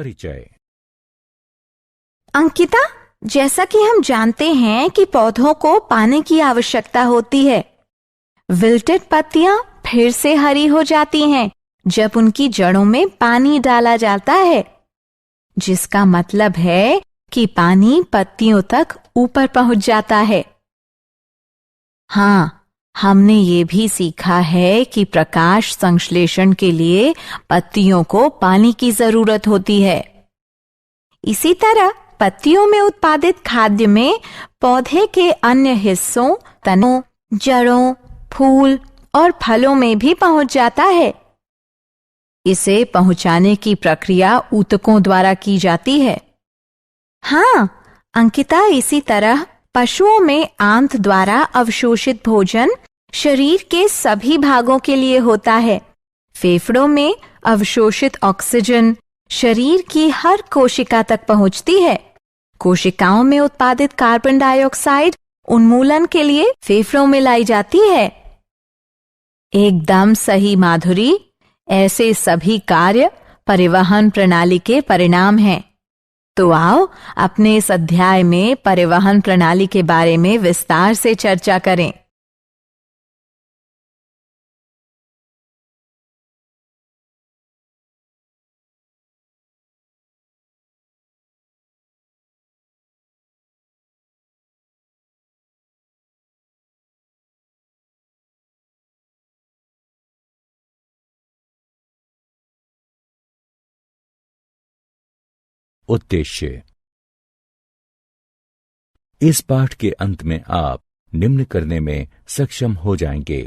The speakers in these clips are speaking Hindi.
परिचय। अंकिता, जैसा कि हम जानते हैं कि पौधों को पानी की आवश्यकता होती है। विल्टेड पत्तियां फिर से हरी हो जाती हैं जब उनकी जड़ों में पानी डाला जाता है, जिसका मतलब है कि पानी पत्तियों तक ऊपर पहुंच जाता है। हाँ, हमने ये भी सीखा है कि प्रकाश संश्लेषण के लिए पत्तियों को पानी की जरूरत होती है। इसी तरह पत्तियों में उत्पादित खाद्य में पौधे के अन्य हिस्सों, तनों, जड़ों, फूल और फलों में भी पहुंच जाता है। इसे पहुंचाने की प्रक्रिया ऊतकों द्वारा की जाती है। हाँ अंकिता, इसी तरह पशुओं में आंत द्वारा अवशोषित भोजन शरीर के सभी भागों के लिए होता है। फेफड़ों में अवशोषित ऑक्सीजन शरीर की हर कोशिका तक पहुंचती है। कोशिकाओं में उत्पादित कार्बन डाइऑक्साइड उन्मूलन के लिए फेफड़ों में लाई जाती है। एकदम सही माधुरी, ऐसे सभी कार्य परिवहन प्रणाली के परिणाम हैं। तो आओ अपने इस अध्याय में परिवहन प्रणाली के बारे में विस्तार से चर्चा करें। उद्देश्य। इस पाठ के अंत में आप निम्न करने में सक्षम हो जाएंगे: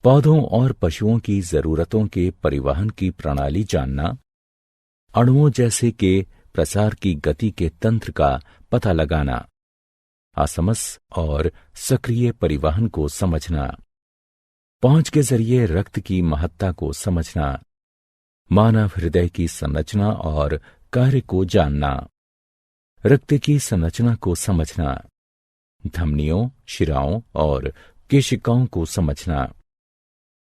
पौधों और पशुओं की जरूरतों के परिवहन की प्रणाली जानना, अणुओं जैसे के प्रसार की गति के तंत्र का पता लगाना, असमस और सक्रिय परिवहन को समझना, पहुंच के जरिए रक्त की महत्ता को समझना, मानव हृदय की संरचना और कार्य को जानना, रक्त की संरचना को समझना, धमनियों, शिराओं और केशिकाओं को समझना,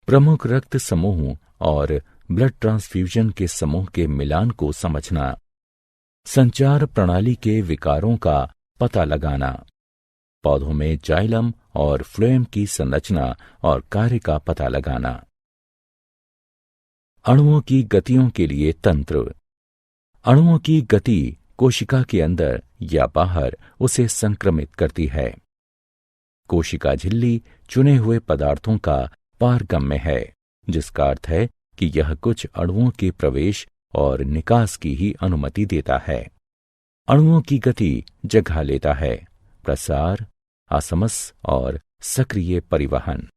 प्रमुख रक्त समूह और ब्लड ट्रांसफ्यूजन के समूह के मिलान को समझना, संचार प्रणाली के विकारों का पता लगाना, पौधों में जाइलम और फ्लोएम की संरचना और कार्य का पता लगाना, अणुओं की गतियों के लिए तंत्र, अणुओं की गति कोशिका के अंदर या बाहर उसे संक्रमित करती है। कोशिका झिल्ली चुने हुए पदार्थों का पारगम्य है, जिसका अर्थ है कि यह कुछ अणुओं के प्रवेश और निकास की ही अनुमति देता है। अणुओं की गति जगह लेता है प्रसार, असमस और सक्रिय परिवहन।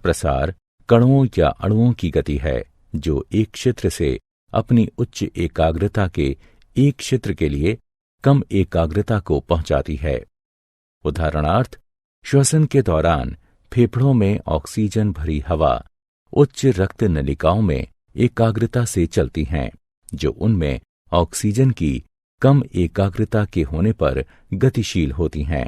प्रसार कणों या अणुओं की गति है जो एक क्षेत्र से अपनी उच्च एकाग्रता के एक क्षेत्र के लिए कम एकाग्रता को पहुंचाती है। उदाहरणार्थ, श्वसन के दौरान फेफड़ों में ऑक्सीजन भरी हवा उच्च रक्त नलिकाओं में एकाग्रता से चलती हैं, जो उनमें ऑक्सीजन की कम एकाग्रता के होने पर गतिशील होती हैं।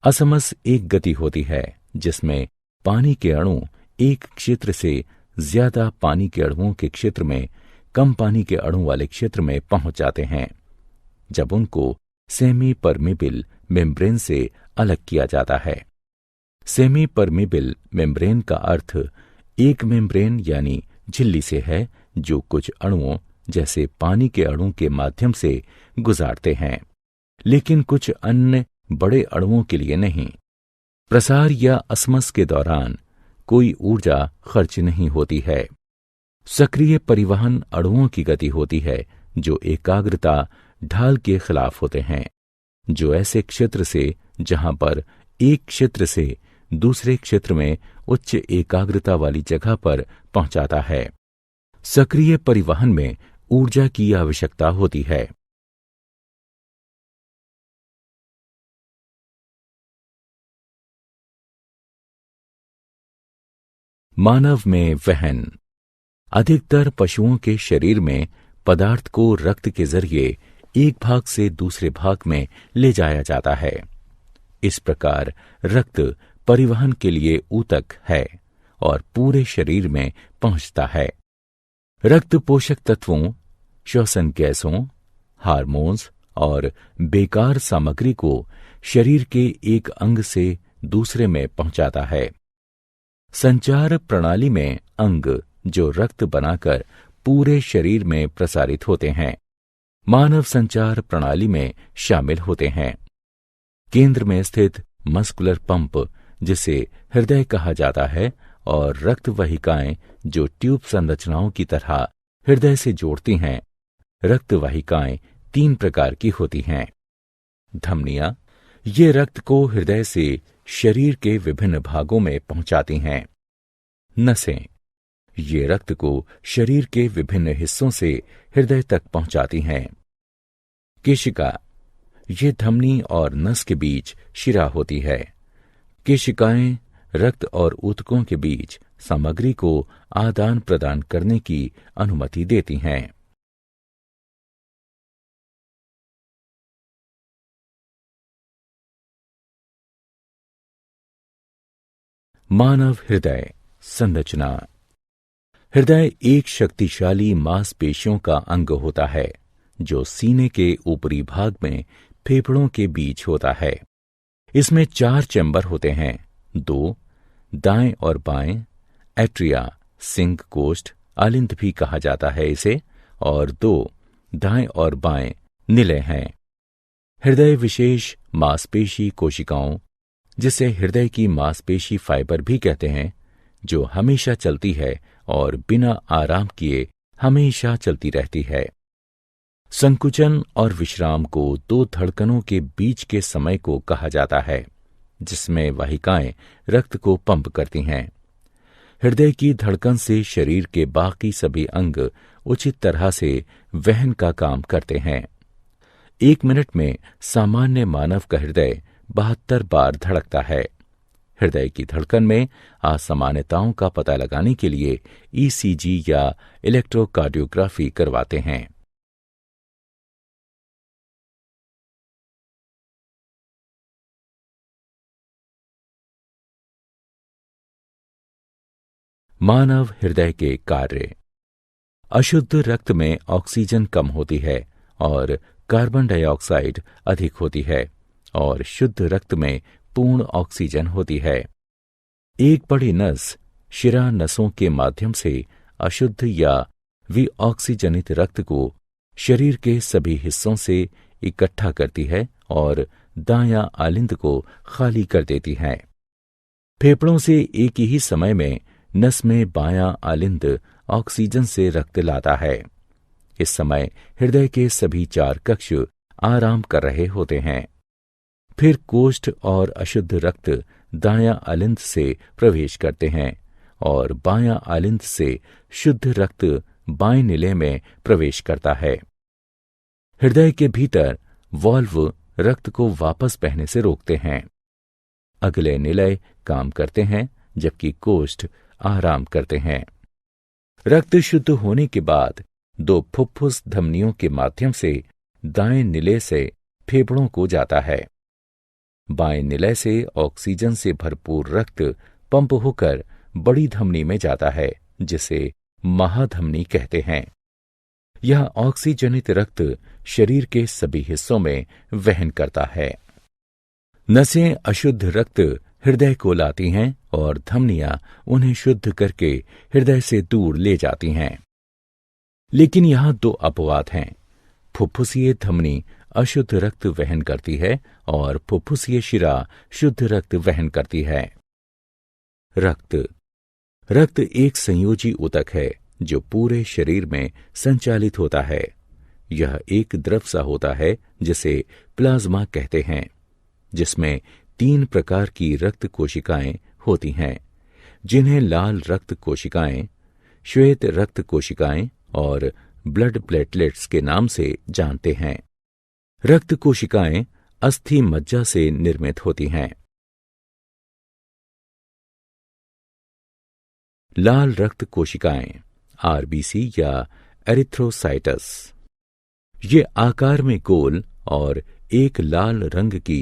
असमस एक गति होती है जिसमें पानी के अणु एक क्षेत्र से ज्यादा पानी के अणुओं के क्षेत्र में कम पानी के अणु वाले क्षेत्र में पहुंच जाते हैं, जब उनको सेमी परमिबिल मेम्ब्रेन से अलग किया जाता है। सेमी परमिबिल मेम्ब्रेन का अर्थ एक मेम्ब्रेन यानी झिल्ली से है, जो कुछ अणुओं जैसे पानी के अणु के माध्यम से गुजारते हैं, लेकिन कुछ अन्य बड़े अणुओं के लिए नहीं। प्रसार या असमस के दौरान कोई ऊर्जा खर्च नहीं होती है। सक्रिय परिवहन अणुओं की गति होती है जो एकाग्रता ढाल के खिलाफ होते हैं, जो ऐसे क्षेत्र से जहां पर एक क्षेत्र से दूसरे क्षेत्र में उच्च एकाग्रता वाली जगह पर पहुंचाता है। सक्रिय परिवहन में ऊर्जा की आवश्यकता होती है। मानव में वहन। अधिकतर पशुओं के शरीर में पदार्थ को रक्त के जरिए एक भाग से दूसरे भाग में ले जाया जाता है। इस प्रकार रक्त परिवहन के लिए ऊतक है और पूरे शरीर में पहुंचता है। रक्त पोषक तत्वों श्वसन गैसों, हार्मोन्स और बेकार सामग्री को शरीर के एक अंग से दूसरे में पहुंचाता है। संचार प्रणाली में अंग जो रक्त बनाकर पूरे शरीर में प्रसारित होते हैं, मानव संचार प्रणाली में शामिल होते हैं। केंद्र में स्थित मस्कुलर पंप, जिसे हृदय कहा जाता है, और रक्त वाहिकाएं जो ट्यूब संरचनाओं की तरह हृदय से जोड़ती हैं। रक्त वाहिकाएं 3 प्रकार की होती हैं। धमनियां, ये रक्त को हृदय से शरीर के विभिन्न भागों में पहुंचाती हैं। नसें, ये रक्त को शरीर के विभिन्न हिस्सों से हृदय तक पहुंचाती हैं। केशिका, ये धमनी और नस के बीच शिरा होती है। केशिकाएं रक्त और ऊतकों के बीच सामग्री को आदान प्रदान करने की अनुमति देती हैं। मानव हृदय संरचना। हृदय एक शक्तिशाली मांसपेशियों का अंग होता है जो सीने के ऊपरी भाग में फेफड़ों के बीच होता है। इसमें 4 चैम्बर होते हैं, 2 दाएं और बाएं, एट्रिया, सिंक कोष्ठ, आलिंद भी कहा जाता है इसे, और 2 दाएं और बाएं निलय हैं। हृदय विशेष मांसपेशी कोशिकाओं, जिसे हृदय की मांसपेशी फाइबर भी कहते हैं, जो हमेशा चलती है और बिना आराम किए हमेशा चलती रहती है। संकुचन और विश्राम को 2 धड़कनों के बीच के समय को कहा जाता है, जिसमें वाहिकाएं रक्त को पंप करती हैं। हृदय की धड़कन से शरीर के बाकी सभी अंग उचित तरह से वहन का काम करते हैं। 1 मिनट में सामान्य मानव का हृदय 72 बार धड़कता है। हृदय की धड़कन में असामान्यताओं का पता लगाने के लिए ईसीजी या इलेक्ट्रोकार्डियोग्राफी करवाते हैं। मानव हृदय के कार्य। अशुद्ध रक्त में ऑक्सीजन कम होती है और कार्बन डाइऑक्साइड अधिक होती है, और शुद्ध रक्त में पूर्ण ऑक्सीजन होती है। एक बड़ी नस शिरा नसों के माध्यम से अशुद्ध या विऑक्सीजनित रक्त को शरीर के सभी हिस्सों से इकट्ठा करती है और दायां आलिंद को खाली कर देती है। फेफड़ों से एक ही समय में नस में बायां आलिंद ऑक्सीजन से रक्त लाता है। इस समय हृदय के सभी 4 कक्ष आराम कर रहे होते हैं। फिर कोष्ठ और अशुद्ध रक्त दायां आलिंद से प्रवेश करते हैं और बायां आलिंद से शुद्ध रक्त बाएं निलय में प्रवेश करता है। हृदय के भीतर वाल्व रक्त को वापस बहने से रोकते हैं। अगले निलय काम करते हैं, जबकि कोष्ठ आराम करते हैं। रक्त शुद्ध होने के बाद 2 फुफ्फुस धमनियों के माध्यम से दाएं निलय से फेफड़ों को जाता है। बाएं निलय से ऑक्सीजन से भरपूर रक्त पंप होकर बड़ी धमनी में जाता है, जिसे महाधमनी कहते हैं। यह ऑक्सीजनित रक्त शरीर के सभी हिस्सों में वहन करता है। नसें अशुद्ध रक्त हृदय को लाती हैं और धमनियां उन्हें शुद्ध करके हृदय से दूर ले जाती हैं। लेकिन यहां 2 अपवाद हैं। फुफ्फुसीय धमनी अशुद्ध रक्त वहन करती है और फुफ्फुसीय शिरा शुद्ध रक्त वहन करती है। रक्त एक संयोजी ऊतक है जो पूरे शरीर में संचालित होता है। यह एक द्रव सा होता है जिसे प्लाज्मा कहते हैं, जिसमें 3 प्रकार की रक्त कोशिकाएं होती हैं, जिन्हें लाल रक्त कोशिकाएं, श्वेत रक्त कोशिकाएं और ब्लड प्लेटलेट्स के नाम से जानते हैं। रक्त कोशिकाएं अस्थि मज्जा से निर्मित होती हैं। लाल रक्त कोशिकाएं आरबीसी या एरिथ्रोसाइटस, ये आकार में गोल और एक लाल रंग की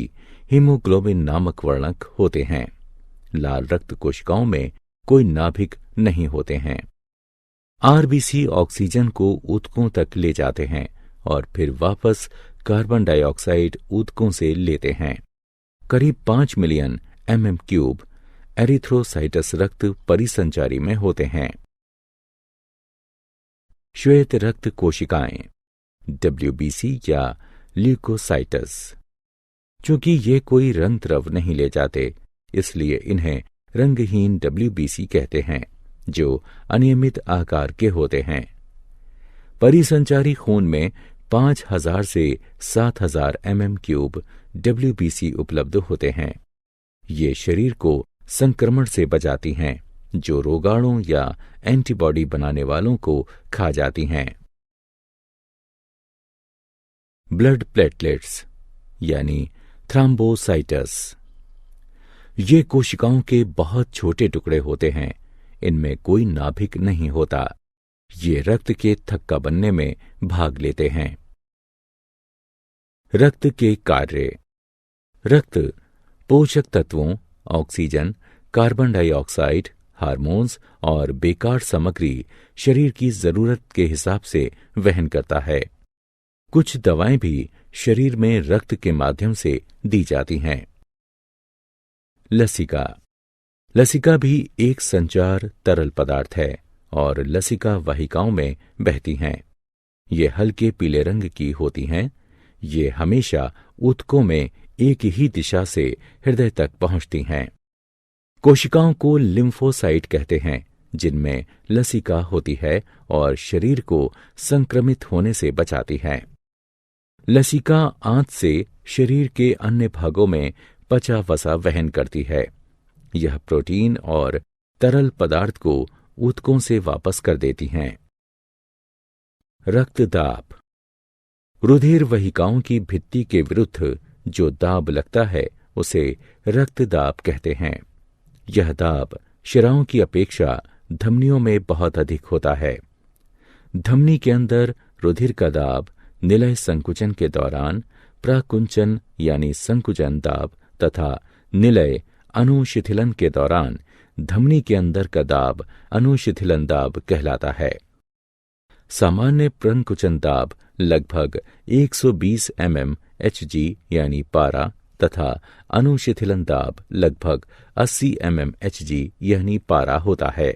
हीमोग्लोबिन नामक वर्णक होते हैं। लाल रक्त कोशिकाओं में कोई नाभिक नहीं होते हैं। आरबीसी ऑक्सीजन को ऊतकों तक ले जाते हैं और फिर वापस कार्बन डाइऑक्साइड ऊतकों से लेते हैं। करीब 5 मिलियन mm³ एरिथ्रोसाइटस रक्त परिसंचारी में होते हैं। श्वेत रक्त कोशिकाएं WBC या ल्यूकोसाइटस। चूंकि ये कोई रंग द्रव नहीं ले जाते, इसलिए इन्हें रंगहीन WBC कहते हैं, जो अनियमित आकार के होते हैं। परिसंचारी खून में 5000 से 7000 mm³ WBC उपलब्ध होते हैं। ये शरीर को संक्रमण से बचाती हैं, जो रोगाणु या एंटीबॉडी बनाने वालों को खा जाती हैं। ब्लड प्लेटलेट्स यानी थ्रोम्बोसाइटस। ये कोशिकाओं के बहुत छोटे टुकड़े होते हैं। इनमें कोई नाभिक नहीं होता। ये रक्त के थक्का बनने में भाग लेते हैं। रक्त के कार्य। रक्त पोषक तत्वों, ऑक्सीजन, कार्बन डाइऑक्साइड, हार्मोन्स और बेकार सामग्री शरीर की जरूरत के हिसाब से वहन करता है। कुछ दवाएं भी शरीर में रक्त के माध्यम से दी जाती हैं। लसिका। लसिका भी एक संचार तरल पदार्थ है और लसिका वाहिकाओं में बहती हैं। ये हल्के पीले रंग की होती हैं। ये हमेशा ऊतकों में एक ही दिशा से हृदय तक पहुंचती हैं। कोशिकाओं को लिम्फोसाइट कहते हैं, जिनमें लसिका होती है और शरीर को संक्रमित होने से बचाती है। लसिका आंत से शरीर के अन्य भागों में पचा वसा वहन करती है। यह प्रोटीन और तरल पदार्थ को ऊतकों से वापस कर देती हैं। रक्तदाब। रुधिर वाहिकाओं की भित्ति के विरुद्ध जो दाब लगता है, उसे रक्तदाब कहते हैं। यह दाब शिराओं की अपेक्षा धमनियों में बहुत अधिक होता है। धमनी के अंदर रुधिर का दाब निलय संकुचन के दौरान प्रकुंचन यानी संकुचन दाब तथा निलय अनुशिथिलन के दौरान धमनी के अंदर का दाब अनुशिथिलन दाब कहलाता है। सामान्य प्रकुंचन दाब लगभग 120 mmHg यानी पारा तथा अनुशिथिलन दाब लगभग 80 mmHg यानी पारा होता है।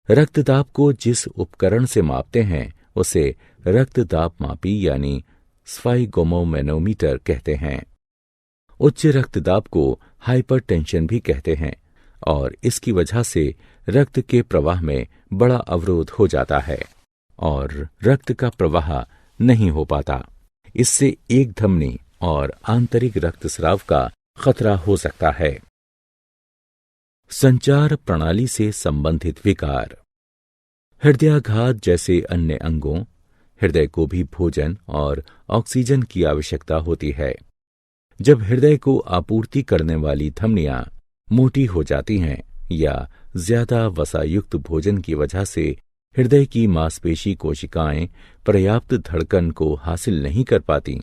रक्तदाब को जिस उपकरण से मापते हैं, उसे रक्तदाब मापी यानी स्फाइगोमोमैनोमीटर कहते हैं। उच्च रक्तदाब को हाइपरटेंशन भी कहते हैं और इसकी वजह से रक्त के प्रवाह में बड़ा अवरोध हो जाता है और रक्त का प्रवाह नहीं हो पाता। इससे एक धमनी और आंतरिक रक्तस्राव का खतरा हो सकता है। संचार प्रणाली से संबंधित विकार। हृदयाघात जैसे अन्य अंगों, हृदय को भी भोजन और ऑक्सीजन की आवश्यकता होती है। जब हृदय को आपूर्ति करने वाली धमनियां मोटी हो जाती हैं या ज्यादा वसायुक्त भोजन की वजह से हृदय की मांसपेशी कोशिकाएं पर्याप्त धड़कन को हासिल नहीं कर पाती,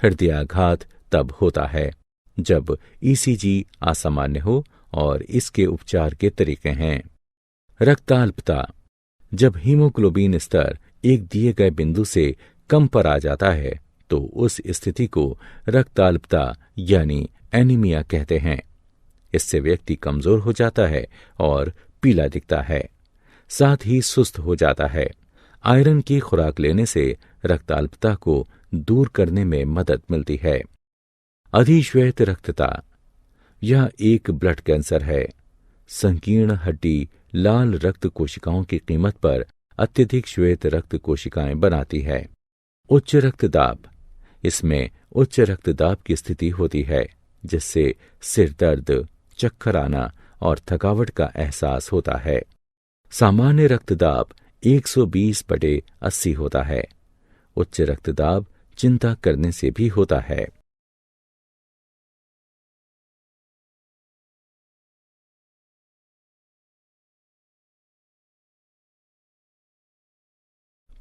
हृदयाघात तब होता है जब ईसीजी असामान्य हो और इसके उपचार के तरीके हैं। रक्ताल्पता। जब हीमोग्लोबिन स्तर एक दिए गए बिंदु से कम पर आ जाता है तो उस स्थिति को रक्ताल्पता यानी एनीमिया कहते हैं। इससे व्यक्ति कमजोर हो जाता है और पीला दिखता है, साथ ही सुस्त हो जाता है। आयरन की खुराक लेने से रक्ताल्पता को दूर करने में मदद मिलती है। अधिश्वेत रक्तता। यह एक ब्लड कैंसर है। संकीर्ण हड्डी लाल रक्त कोशिकाओं की कीमत पर अत्यधिक श्वेत रक्त कोशिकाएं बनाती है। उच्च रक्तदाब। इसमें उच्च रक्तदाब की स्थिति होती है, जिससे सिर दर्द, चक्कर आना और थकावट का एहसास होता है। सामान्य रक्तदाब 120/80 होता है। उच्च रक्तदाब चिंता करने से भी होता है।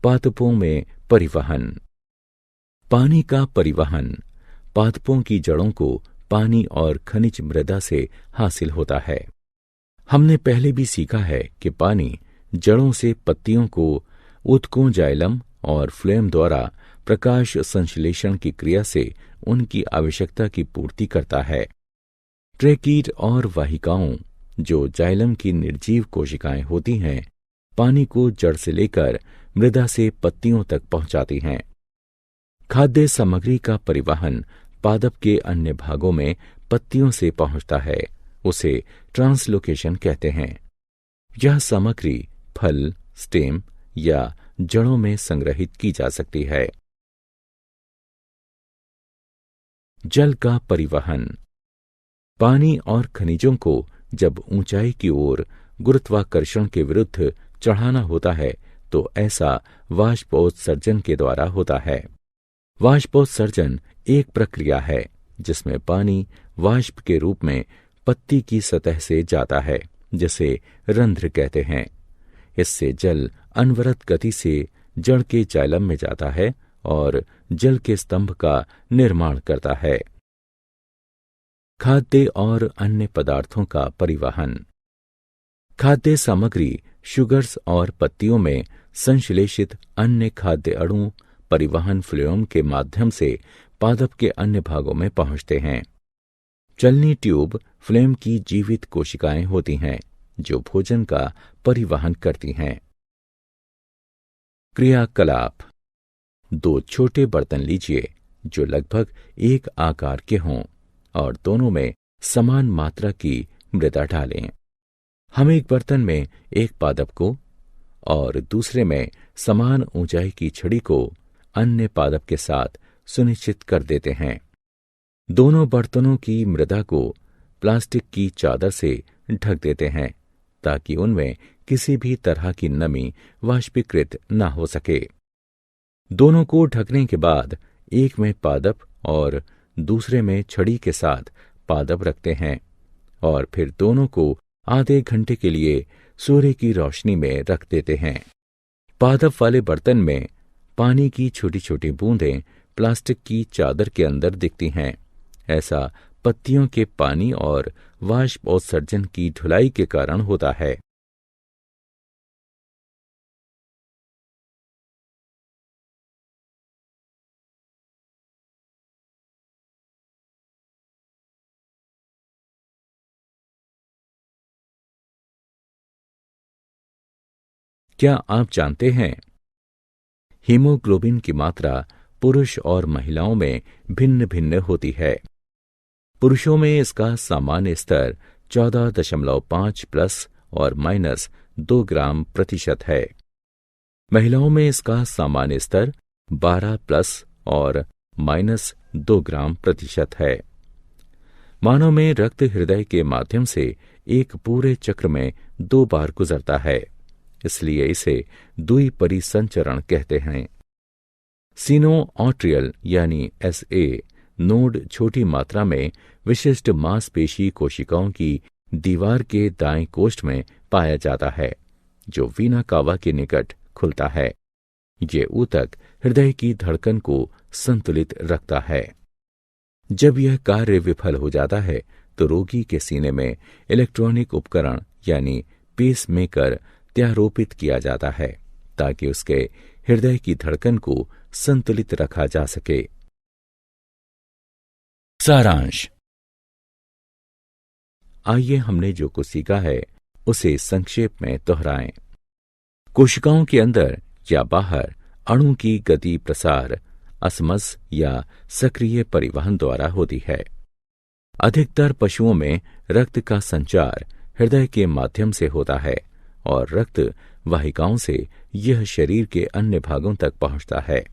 पादपों में परिवहन। पानी का परिवहन पादपों की जड़ों को पानी और खनिज मृदा से हासिल होता है। हमने पहले भी सीखा है कि पानी जड़ों से पत्तियों को ऊतकों, जाइलम और फ्लोएम द्वारा प्रकाश संश्लेषण की क्रिया से उनकी आवश्यकता की पूर्ति करता है। ट्रेकीट और वाहिकाओं, जो जाइलम की निर्जीव कोशिकाएं होती हैं, पानी को जड़ से लेकर मृदा से पत्तियों तक पहुंचाती हैं। खाद्य सामग्री का परिवहन पादप के अन्य भागों में पत्तियों से पहुंचता है, उसे ट्रांसलोकेशन कहते हैं। यह सामग्री फल, स्टेम या जड़ों में संग्रहित की जा सकती है। जल का परिवहन। पानी और खनिजों को जब ऊंचाई की ओर गुरुत्वाकर्षण के विरुद्ध चढ़ाना होता है तो ऐसा वाष्पोत्सर्जन के द्वारा होता है। वाष्पोत्सर्जन एक प्रक्रिया है जिसमें पानी वाष्प के रूप में पत्ती की सतह से जाता है, जिसे रंध्र कहते हैं। इससे जल अनवरत गति से जड़ के जाइलम में जाता है और जल के स्तंभ का निर्माण करता है। खाद्य और अन्य पदार्थों का परिवहन। खाद्य सामग्री शुगर्स और पत्तियों में संश्लेषित अन्य खाद्य अणु परिवहन फ्लोएम के माध्यम से पादप के अन्य भागों में पहुंचते हैं। चलनी ट्यूब फ्लोएम की जीवित कोशिकाएं होती हैं जो भोजन का परिवहन करती हैं। क्रियाकलाप। दो छोटे बर्तन लीजिए जो लगभग एक आकार के हों और दोनों में समान मात्रा की मृदा डालें। हम एक बर्तन में एक पादप को और दूसरे में समान ऊंचाई की छड़ी को अन्य पादप के साथ सुनिश्चित कर देते हैं। दोनों बर्तनों की मृदा को प्लास्टिक की चादर से ढक देते हैं ताकि उनमें किसी भी तरह की नमी वाष्पीकृत न हो सके। दोनों को ढकने के बाद एक में पादप और दूसरे में छड़ी के साथ पादप रखते हैं और फिर दोनों को आधे घंटे के लिए सूर्य की रोशनी में रख देते हैं। पादप वाले बर्तन में पानी की छोटी छोटी बूंदें प्लास्टिक की चादर के अंदर दिखती हैं। ऐसा पत्तियों के पानी और वाष्पोत्सर्जन की ढुलाई के कारण होता है। क्या आप जानते हैं हीमोग्लोबिन की मात्रा पुरुष और महिलाओं में भिन्न भिन्न होती है। पुरुषों में इसका सामान्य स्तर 14.5 प्लस और माइनस 2 ग्राम प्रतिशत है। महिलाओं में इसका सामान्य स्तर 12 प्लस और माइनस 2 ग्राम प्रतिशत है। मानव में रक्त हृदय के माध्यम से एक पूरे चक्र में 2 बार गुजरता है, इसलिए इसे द्विपरिसंचरण कहते हैं। सिनोआर्ट्रियल यानी SA नोड छोटी मात्रा में विशिष्ट मांसपेशी कोशिकाओं की दीवार के दाएं कोष्ठ में पाया जाता है, जो वीना कावा के निकट खुलता है। ये ऊतक हृदय की धड़कन को संतुलित रखता है। जब यह कार्य विफल हो जाता है तो रोगी के सीने में इलेक्ट्रॉनिक उपकरण यानी पेसमेकर त्यारोपित किया जाता है ताकि उसके हृदय की धड़कन को संतुलित रखा जा सके। सारांश। आइए हमने जो कुछ सीखा है उसे संक्षेप में दोहराएं। कोशिकाओं के अंदर या बाहर अणु की गति प्रसार असमस या सक्रिय परिवहन द्वारा होती है। अधिकतर पशुओं में रक्त का संचार हृदय के माध्यम से होता है और रक्त वाहिकाओं से यह शरीर के अन्य भागों तक पहुंचता है।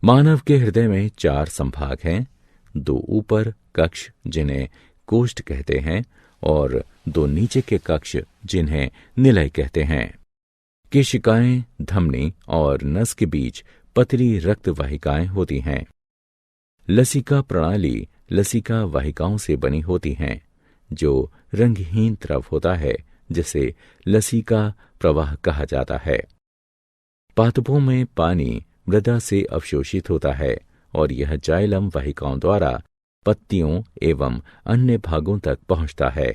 मानव के हृदय में 4 संभाग हैं, 2 ऊपर कक्ष जिन्हें कोष्ठ कहते हैं और 2 नीचे के कक्ष जिन्हें निलय कहते हैं। केशिकाएं, धमनी और नस के बीच पतली रक्त वाहिकाएं होती हैं। लसिका प्रणाली लसिका वाहिकाओं से बनी होती हैं, जो रंगहीन द्रव होता है जिसे लसिका प्रवाह कहा जाता है। पादपों में पानी मृदा से अवशोषित होता है और यह जाइलम वाहिकाओं द्वारा पत्तियों एवं अन्य भागों तक पहुंचता है।